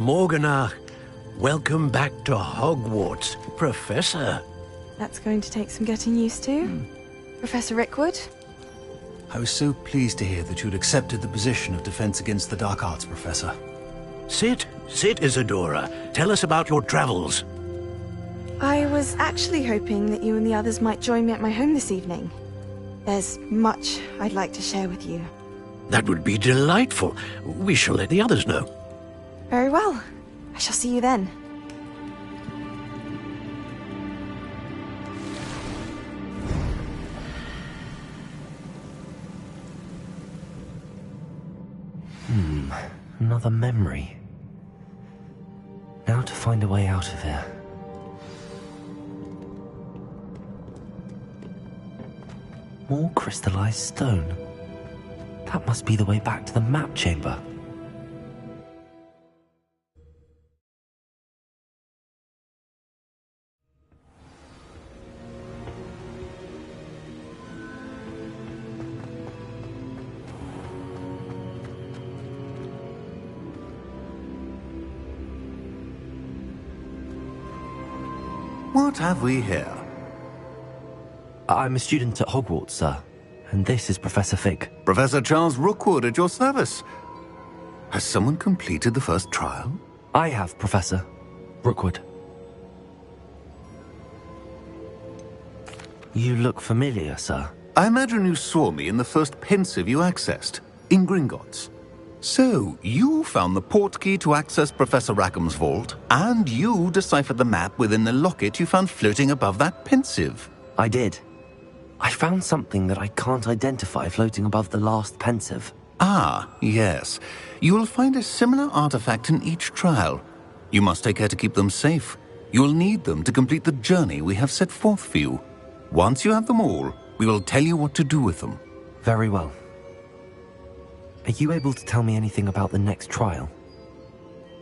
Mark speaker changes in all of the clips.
Speaker 1: Morgana, welcome back to Hogwarts, Professor.
Speaker 2: That's going to take some getting used to. Professor Rickwood?
Speaker 3: I was so pleased to hear that you'd accepted the position of Defense Against the Dark Arts, Professor.
Speaker 1: Sit, Isadora. Tell us about your travels.
Speaker 2: I was actually hoping that you and the others might join me at my home this evening. There's much I'd like to share with you.
Speaker 1: That would be delightful. We shall let the others know.
Speaker 2: Very well. I shall see you then.
Speaker 4: Another memory. Now to find a way out of here. More crystallized stone. That must be the way back to the map chamber.
Speaker 5: What have we here?
Speaker 4: I'm a student at Hogwarts, sir. And this is Professor Fig.
Speaker 5: Professor Charles Rookwood at your service. Has someone completed the first trial?
Speaker 4: I have, Professor Rookwood. You look familiar, sir.
Speaker 5: I imagine you saw me in the first pensive you accessed, in Gringotts. So, you found the portkey to access Professor Rackham's vault, and you deciphered the map within the locket you found floating above that pensive.
Speaker 4: I did. I found something that I can't identify floating above the last pensive.
Speaker 5: Ah, yes. You will find a similar artifact in each trial. You must take care to keep them safe. You will need them to complete the journey we have set forth for you. Once you have them all, we will tell you what to do with them.
Speaker 4: Very well. Are you able to tell me anything about the next trial?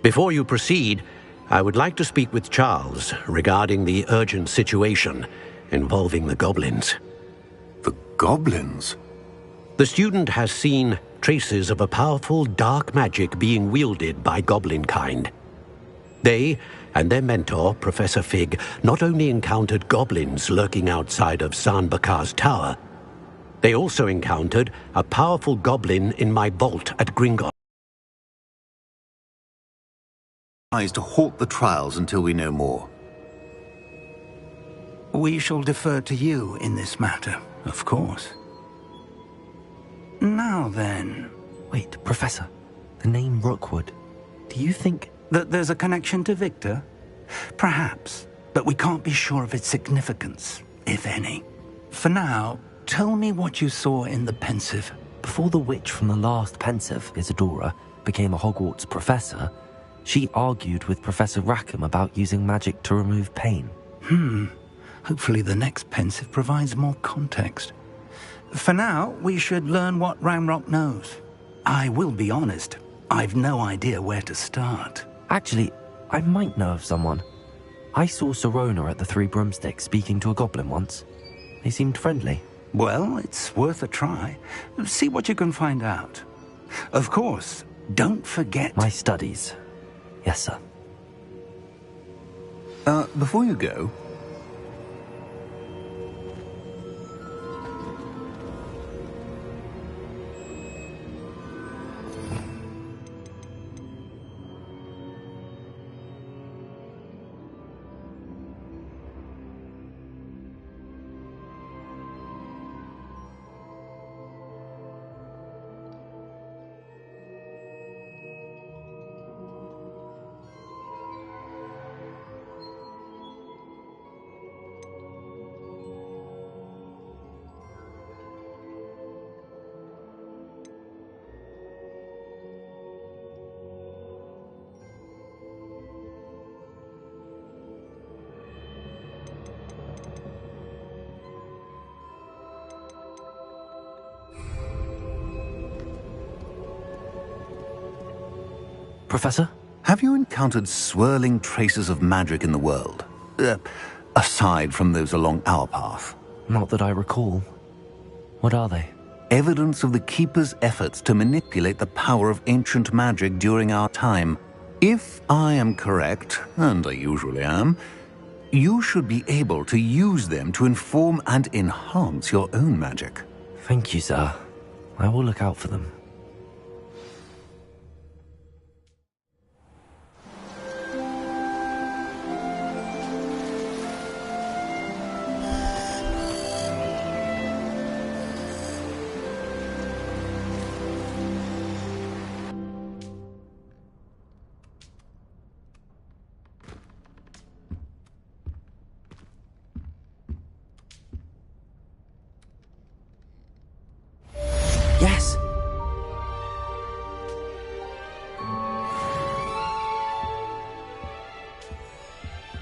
Speaker 1: Before you proceed, I would like to speak with Charles regarding the urgent situation involving the goblins.
Speaker 5: The goblins?
Speaker 1: The student has seen traces of a powerful dark magic being wielded by goblin kind. They and their mentor, Professor Fig, not only encountered goblins lurking outside of San Bakar's tower, they also encountered a powerful goblin in my vault at Gringotts.
Speaker 5: To halt the trials until we know more.
Speaker 6: We shall defer to you in this matter, of course. Now then...
Speaker 4: Wait, Professor. The name Rookwood. Do you think...
Speaker 6: that there's a connection to Victor? Perhaps, but we can't be sure of its significance, if any. For now, tell me what you saw in the pensive.
Speaker 4: Before the witch from the last pensive, Isadora, became a Hogwarts professor, she argued with Professor Rackham about using magic to remove pain.
Speaker 6: Hopefully the next pensive provides more context. For now, we should learn what Ramrock knows. I will be honest, I've no idea where to start.
Speaker 4: Actually, I might know of someone. I saw Serona at the Three Broomsticks speaking to a goblin once. They seemed friendly.
Speaker 6: Well, it's worth a try. See what you can find out. Of course, don't forget...
Speaker 4: My studies. Yes, sir.
Speaker 5: Before you go...
Speaker 4: Professor?
Speaker 5: Have you encountered swirling traces of magic in the world? Aside from those along our path?
Speaker 4: Not that I recall. What are they?
Speaker 5: Evidence of the Keeper's efforts to manipulate the power of ancient magic during our time. If I am correct, and I usually am, you should be able to use them to inform and enhance your own magic.
Speaker 4: Thank you, sir. I will look out for them. Yes!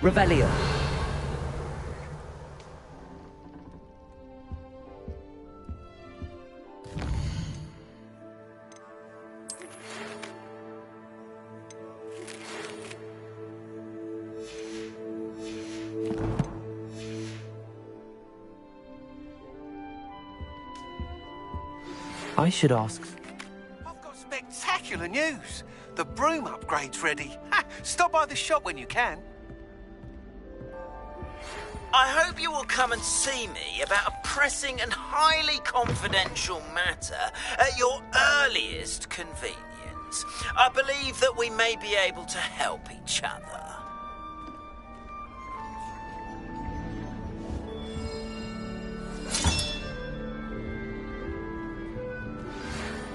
Speaker 4: Revelio. I should ask.
Speaker 7: I've got spectacular news. The broom upgrade's ready. Ha! Stop by the shop when you can.
Speaker 8: I hope you will come and see me about a pressing and highly confidential matter at your earliest convenience. I believe that we may be able to help each other.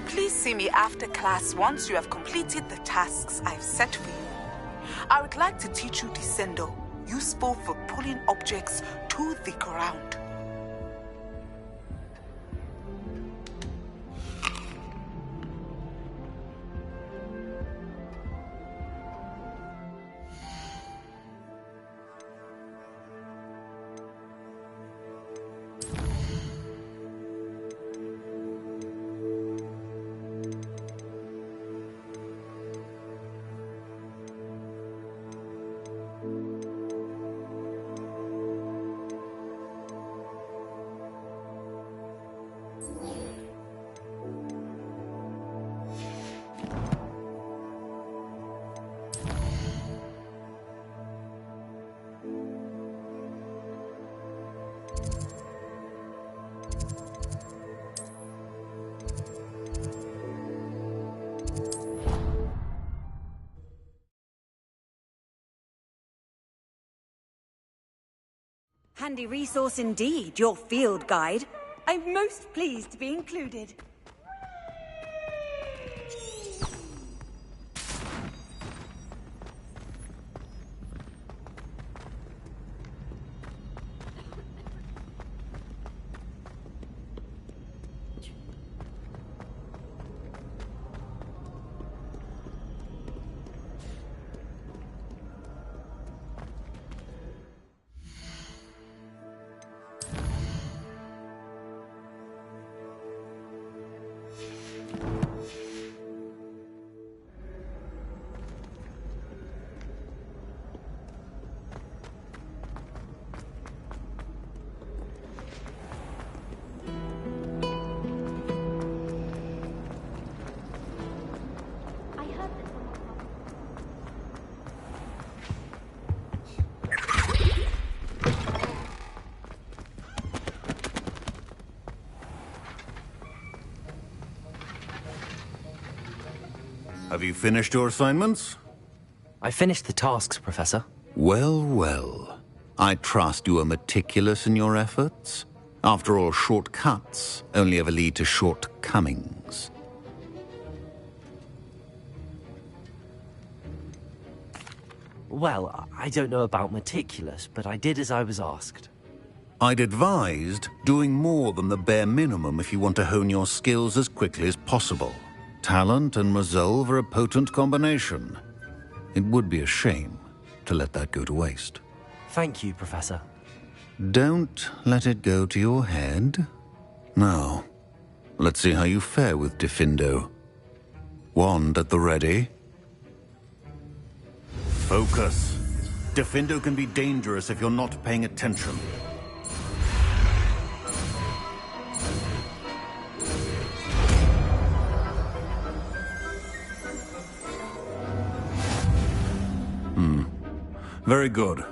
Speaker 9: Please see me after class once you have completed the tasks I've set for you. I would like to teach you Descendo, useful for pulling objects to the ground.
Speaker 10: Handy resource indeed, your field guide. I'm most pleased to be included.
Speaker 5: Have you finished your assignments?
Speaker 4: I finished the tasks, Professor.
Speaker 5: Well, well. I trust you are meticulous in your efforts. After all, shortcuts only ever lead to shortcomings.
Speaker 4: Well, I don't know about meticulous, but I did as I was asked.
Speaker 5: I'd advised doing more than the bare minimum if you want to hone your skills as quickly as possible. Talent and resolve are a potent combination. It would be a shame to let that go to waste.
Speaker 4: Thank you, Professor.
Speaker 5: Don't let it go to your head. Now, let's see how you fare with Defendo. Wand at the ready. Focus. Defendo can be dangerous if you're not paying attention. Very good.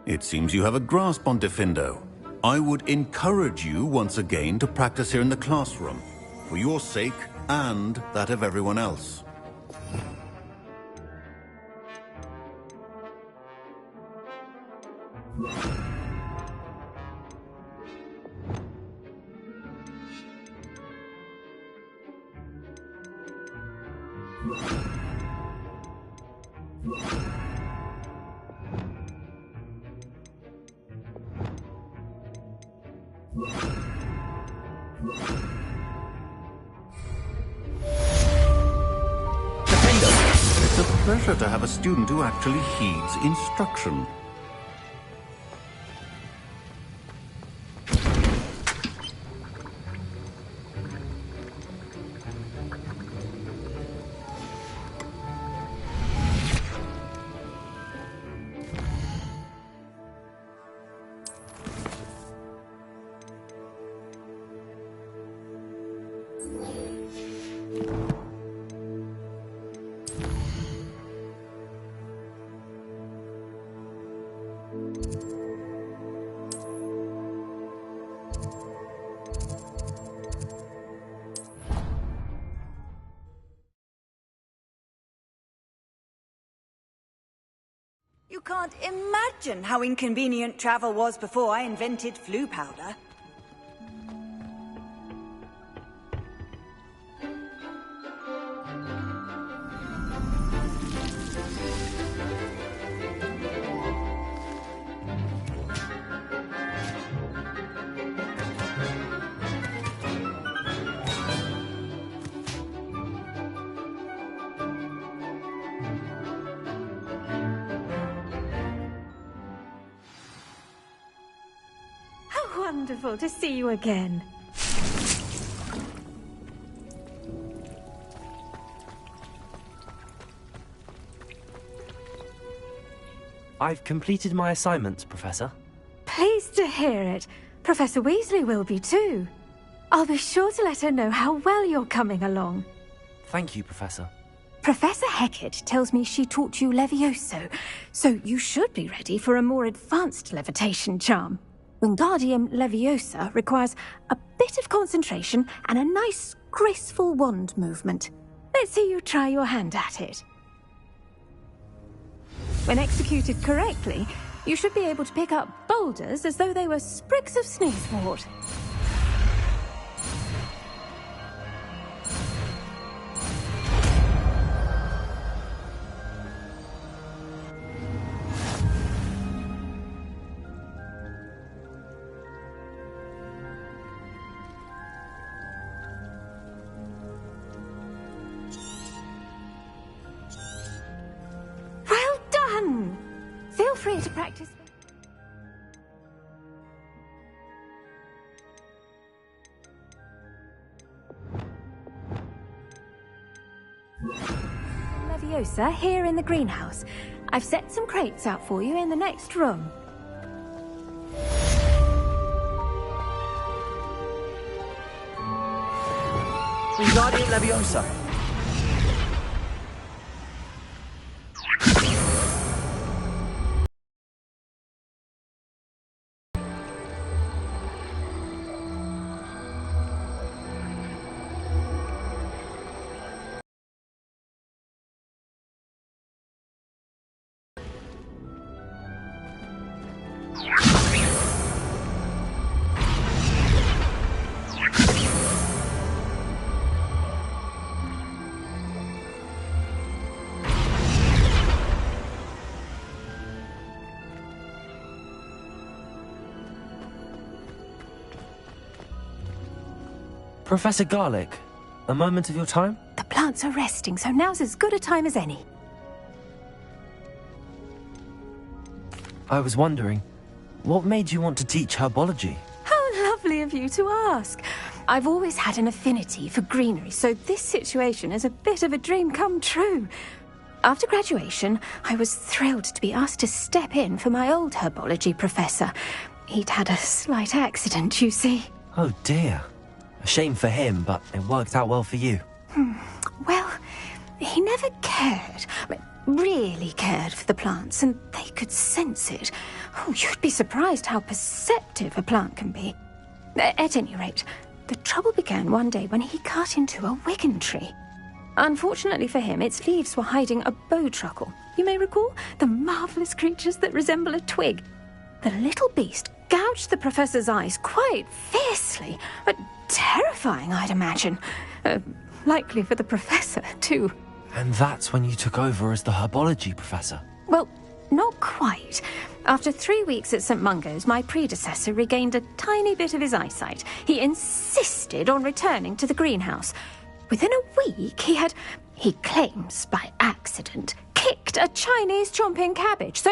Speaker 5: It seems you have a grasp on Defendo. I would encourage you once again to practice here in the classroom, for your sake and that of everyone else. It's a pleasure to have a student who actually heeds instruction.
Speaker 10: You can't imagine how inconvenient travel was before I invented flu powder.
Speaker 11: Wonderful to see you again.
Speaker 4: I've completed my assignments, Professor.
Speaker 11: Pleased to hear it. Professor Weasley will be too. I'll be sure to let her know how well you're coming along.
Speaker 4: Thank you, Professor.
Speaker 11: Professor Hecat tells me she taught you Levioso, so you should be ready for a more advanced levitation charm. Wingardium Leviosa requires a bit of concentration and a nice, graceful wand movement. Let's see you try your hand at it. When executed correctly, you should be able to pick up boulders as though they were sprigs of sneezewort. Feel free to practice. Leviosa here in the greenhouse. I've set some crates out for you in the next room.
Speaker 4: Wingardium Leviosa. Professor Garlick, a moment of your time?
Speaker 11: The plants are resting, so now's as good a time as any.
Speaker 4: I was wondering, what made you want to teach herbology?
Speaker 11: How lovely of you to ask. I've always had an affinity for greenery, so this situation is a bit of a dream come true. After graduation, I was thrilled to be asked to step in for my old herbology professor. He'd had a slight accident, you see.
Speaker 4: Oh dear. A shame for him, but it worked out well for you.
Speaker 11: Well, he never cared. really cared for the plants, and they could sense it. Oh, you'd be surprised how perceptive a plant can be. At any rate, the trouble began one day when he cut into a wigan tree. Unfortunately for him, its leaves were hiding a bowtruckle. You may recall the marvellous creatures that resemble a twig. The little beast gouged the professor's eyes quite fiercely, but terrifying, I'd imagine. Likely for the professor, too.
Speaker 4: And that's when you took over as the herbology professor?
Speaker 11: Well, not quite. After 3 weeks at St. Mungo's, my predecessor regained a tiny bit of his eyesight. He insisted on returning to the greenhouse. Within a week, he claims by accident, kicked a Chinese chomping cabbage. So